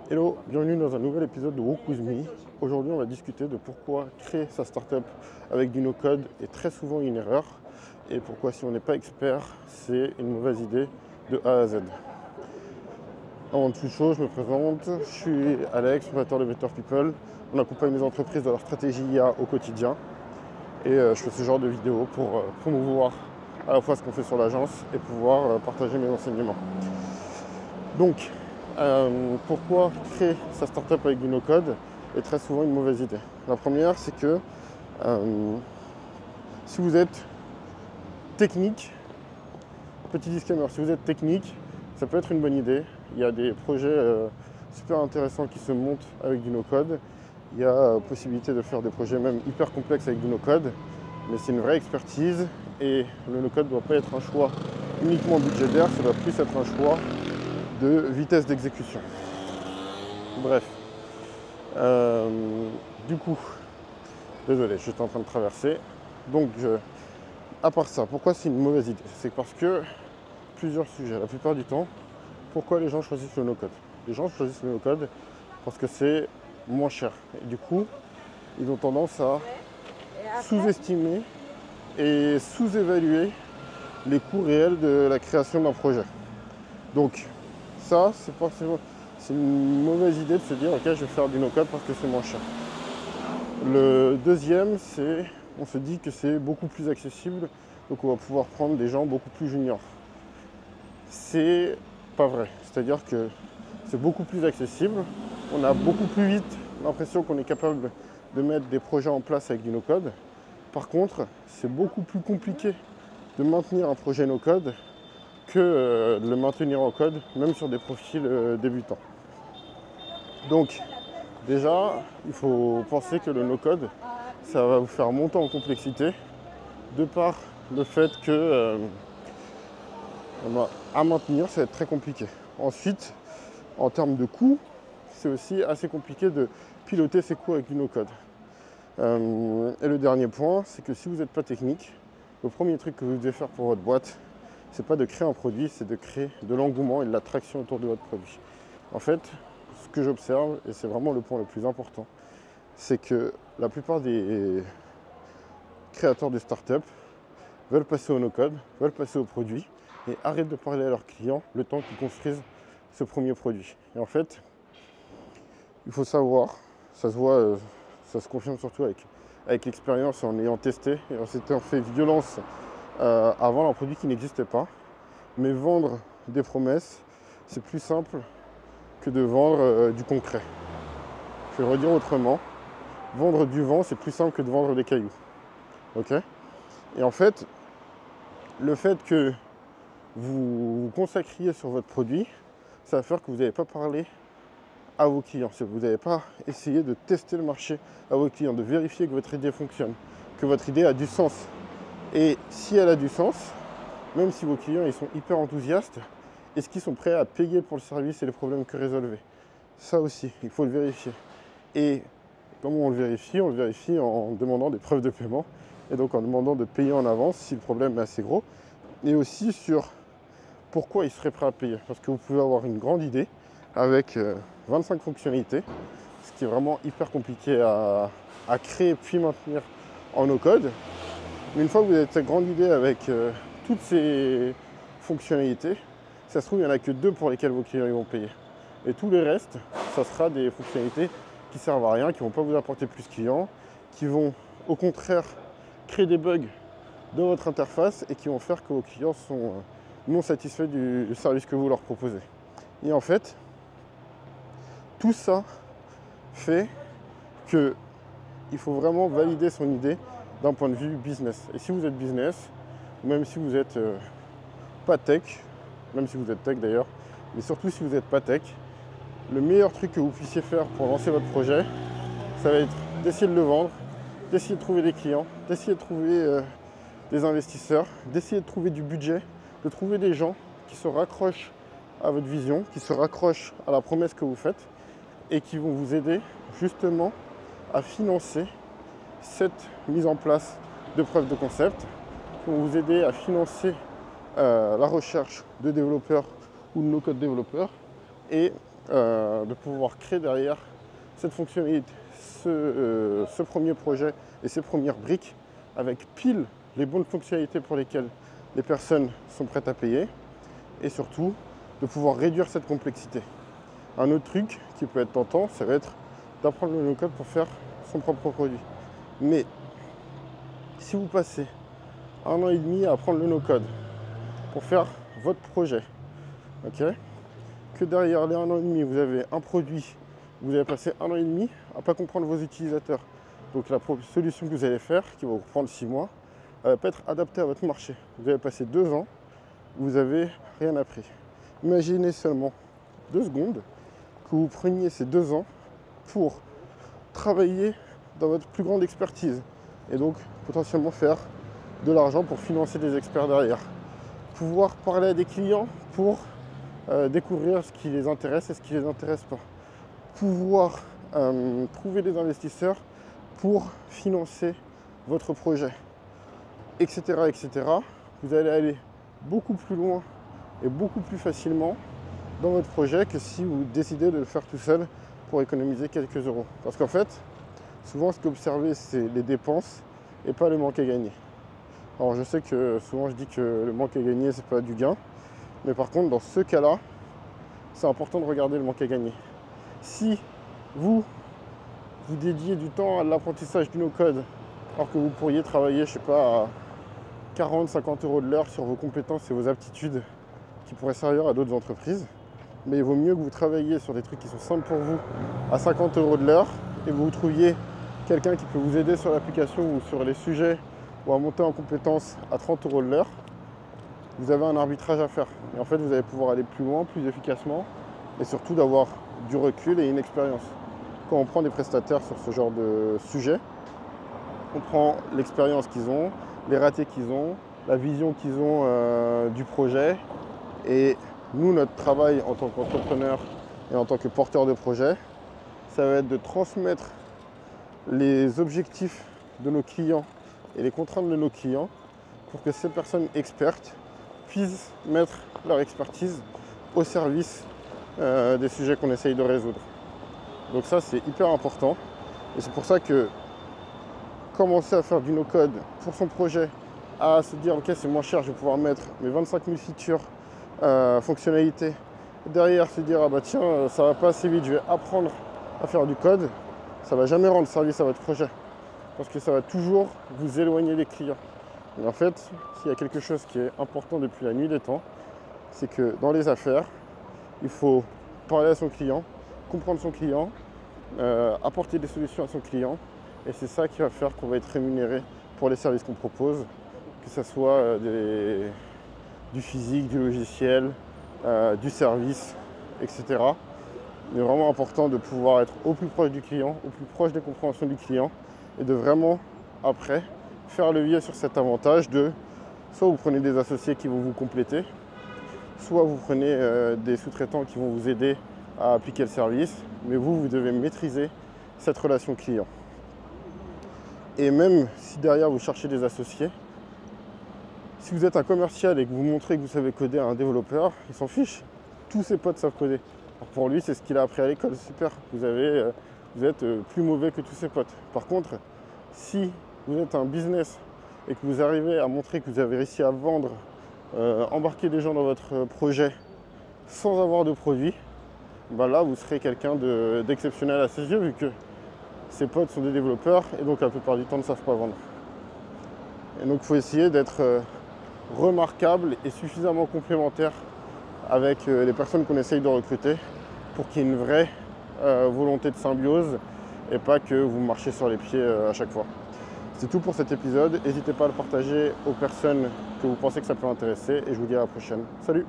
Hello, bienvenue dans un nouvel épisode de Walk With Me. Aujourd'hui, on va discuter de pourquoi créer sa startup avec du no-code est très souvent une erreur et pourquoi, si on n'est pas expert, c'est une mauvaise idée de A à Z. Avant toute chose, je me présente, je suis Alex, fondateur de Better People. On accompagne les entreprises dans leur stratégie IA au quotidien et je fais ce genre de vidéos pour promouvoir à la fois ce qu'on fait sur l'agence et pouvoir partager mes enseignements. Donc, pourquoi créer sa startup avec du no-code est très souvent une mauvaise idée. La première, c'est que si vous êtes technique, petit disclaimer, si vous êtes technique, ça peut être une bonne idée. Il y a des projets super intéressants qui se montent avec du no-code. Il y a possibilité de faire des projets même hyper complexes avec du no-code, mais c'est une vraie expertise et le no-code ne doit pas être un choix uniquement budgétaire, ça doit plus être un choix de vitesse d'exécution. Bref. Du coup, désolé, j'étais en train de traverser. Donc, à part ça, pourquoi c'est une mauvaise idée? C'est parce que plusieurs sujets. La plupart du temps, pourquoi les gens choisissent le no-code? Les gens choisissent le no-code parce que c'est moins cher. Et du coup, ils ont tendance à sous-estimer et sous-évaluer les coûts réels de la création d'un projet. Donc, ça, c'est une mauvaise idée de se dire ok, je vais faire du no-code parce que c'est moins cher. Le deuxième, c'est on se dit que c'est beaucoup plus accessible, donc on va pouvoir prendre des gens beaucoup plus juniors. C'est pas vrai, c'est-à-dire que c'est beaucoup plus accessible, on a beaucoup plus vite l'impression qu'on est capable de mettre des projets en place avec du no-code. Par contre, c'est beaucoup plus compliqué de maintenir un projet no-code que de le maintenir en code, même sur des profils débutants. Donc, déjà, il faut penser que le no-code, ça va vous faire monter en complexité, de par le fait que à maintenir, ça va être très compliqué. Ensuite, en termes de coûts, c'est aussi assez compliqué de piloter ces coûts avec du no-code. Et le dernier point, c'est que si vous n'êtes pas technique, le premier truc que vous devez faire pour votre boîte, c'est pas de créer un produit, c'est de créer de l'engouement et de l'attraction autour de votre produit. En fait, ce que j'observe, et c'est vraiment le point le plus important, c'est que la plupart des créateurs de start-up veulent passer au no-code, veulent passer au produit, et arrêtent de parler à leurs clients le temps qu'ils construisent ce premier produit. Et en fait, il faut savoir, ça se voit, ça se confirme surtout avec l'expérience en ayant testé et en s'étant fait violence à vendre un produit qui n'existait pas. Mais vendre des promesses, c'est plus simple que de vendre du concret. Je vais le redire autrement. Vendre du vent, c'est plus simple que de vendre des cailloux. Ok? Et en fait, le fait que vous vous consacriez sur votre produit, ça va faire que vous n'avez pas parlé à vos clients. Vous n'avez pas essayé de tester le marché à vos clients, de vérifier que votre idée fonctionne, que votre idée a du sens. Et si elle a du sens, même si vos clients ils sont hyper enthousiastes, est-ce qu'ils sont prêts à payer pour le service et les problèmes que résolvez? Ça aussi, il faut le vérifier. Et comment on le vérifie? On le vérifie en demandant des preuves de paiement et donc en demandant de payer en avance si le problème est assez gros. Et aussi sur pourquoi ils seraient prêts à payer. Parce que vous pouvez avoir une grande idée avec 25 fonctionnalités, ce qui est vraiment hyper compliqué à créer puis maintenir en no-code. Mais une fois que vous avez cette grande idée avec toutes ces fonctionnalités, ça se trouve, il n'y en a que 2 pour lesquelles vos clients ils vont payer. Et tous les restes, ça sera des fonctionnalités qui servent à rien, qui ne vont pas vous apporter plus de clients, qui vont au contraire créer des bugs dans votre interface et qui vont faire que vos clients sont non satisfaits du service que vous leur proposez. Et en fait, tout ça fait qu'il faut vraiment valider son idée d'un point de vue business. Et si vous êtes business, ou même si vous n'êtes pas tech, même si vous êtes tech d'ailleurs, mais surtout si vous n'êtes pas tech, le meilleur truc que vous puissiez faire pour lancer votre projet, ça va être d'essayer de le vendre, d'essayer de trouver des clients, d'essayer de trouver des investisseurs, d'essayer de trouver du budget, de trouver des gens qui se raccrochent à votre vision, qui se raccrochent à la promesse que vous faites et qui vont vous aider justement à financer cette mise en place de preuves de concept, qui vont vous aider à financer la recherche de développeurs ou de no-code développeurs et de pouvoir créer derrière cette fonctionnalité, ce premier projet et ces premières briques avec pile les bonnes fonctionnalités pour lesquelles les personnes sont prêtes à payer et surtout de pouvoir réduire cette complexité. Un autre truc qui peut être tentant, ça va être d'apprendre le no-code pour faire son propre produit. Mais si vous passez 1 an et demi à apprendre le no-code pour faire votre projet, ok, que derrière les 1 an et demi, vous avez un produit, vous avez passé 1 an et demi à ne pas comprendre vos utilisateurs. Donc la solution que vous allez faire, qui va vous prendre 6 mois, elle va pas être adaptée à votre marché. Vous avez passé 2 ans, vous n'avez rien appris. Imaginez seulement 2 secondes que vous preniez ces 2 ans pour travailler dans votre plus grande expertise et donc potentiellement faire de l'argent pour financer des experts derrière. Pouvoir parler à des clients pour découvrir ce qui les intéresse et ce qui ne les intéresse pas. Pouvoir trouver des investisseurs pour financer votre projet, etc., etc. Vous allez aller beaucoup plus loin et beaucoup plus facilement dans votre projet que si vous décidez de le faire tout seul pour économiser quelques euros. Parce qu'en fait, souvent ce que vous observez, c'est les dépenses et pas le manque à gagner. Alors je sais que souvent je dis que le manque à gagner, c'est pas du gain. Mais par contre, dans ce cas-là, c'est important de regarder le manque à gagner. Si vous dédiez du temps à l'apprentissage du no-code, alors que vous pourriez travailler, je sais pas, à 40-50 euros de l'heure sur vos compétences et vos aptitudes qui pourraient servir à d'autres entreprises, mais il vaut mieux que vous travailliez sur des trucs qui sont simples pour vous à 50 euros de l'heure et que vous trouviez quelqu'un qui peut vous aider sur l'application ou sur les sujets ou à monter en compétences à 30 euros de l'heure. Vous avez un arbitrage à faire. Et en fait, vous allez pouvoir aller plus loin, plus efficacement et surtout d'avoir du recul et une expérience. Quand on prend des prestataires sur ce genre de sujet, on prend l'expérience qu'ils ont, les ratés qu'ils ont, la vision qu'ils ont du projet. Et nous, notre travail en tant qu'entrepreneur et en tant que porteur de projet, ça va être de transmettre les objectifs de nos clients et les contraintes de nos clients pour que ces personnes expertes puissent mettre leur expertise au service des sujets qu'on essaye de résoudre. Donc ça, c'est hyper important. Et c'est pour ça que commencer à faire du no-code pour son projet, à se dire ok, c'est moins cher, je vais pouvoir mettre mes 25 000 features, fonctionnalités. Derrière, se dire ah bah tiens, ça va pas assez vite, je vais apprendre à faire du code. Ça va jamais rendre service à votre projet parce que ça va toujours vous éloigner des clients. Et en fait, s'il y a quelque chose qui est important depuis la nuit des temps, c'est que dans les affaires, il faut parler à son client, comprendre son client, apporter des solutions à son client. Et c'est ça qui va faire qu'on va être rémunéré pour les services qu'on propose, que ce soit du physique, du logiciel, du service, etc. Il est vraiment important de pouvoir être au plus proche du client, au plus proche des compréhensions du client et de vraiment, après, faire levier sur cet avantage de soit vous prenez des associés qui vont vous compléter, soit vous prenez des sous-traitants qui vont vous aider à appliquer le service, mais vous devez maîtriser cette relation client. Et même si derrière vous cherchez des associés, si vous êtes un commercial et que vous montrez que vous savez coder à un développeur, il s'en fiche. Tous ses potes savent coder. Alors pour lui, c'est ce qu'il a appris à l'école, super. Vous êtes plus mauvais que tous ses potes. Par contre, si vous êtes un business et que vous arrivez à montrer que vous avez réussi à vendre, embarquer des gens dans votre projet sans avoir de produit, ben là vous serez quelqu'un d'exceptionnel à ses yeux vu que ses potes sont des développeurs et donc la plupart du temps ne savent pas vendre. Et donc il faut essayer d'être remarquable et suffisamment complémentaire avec les personnes qu'on essaye de recruter pour qu'il y ait une vraie volonté de symbiose et pas que vous marchiez sur les pieds à chaque fois. C'est tout pour cet épisode. N'hésitez pas à le partager aux personnes que vous pensez que ça peut intéresser et je vous dis à la prochaine. Salut!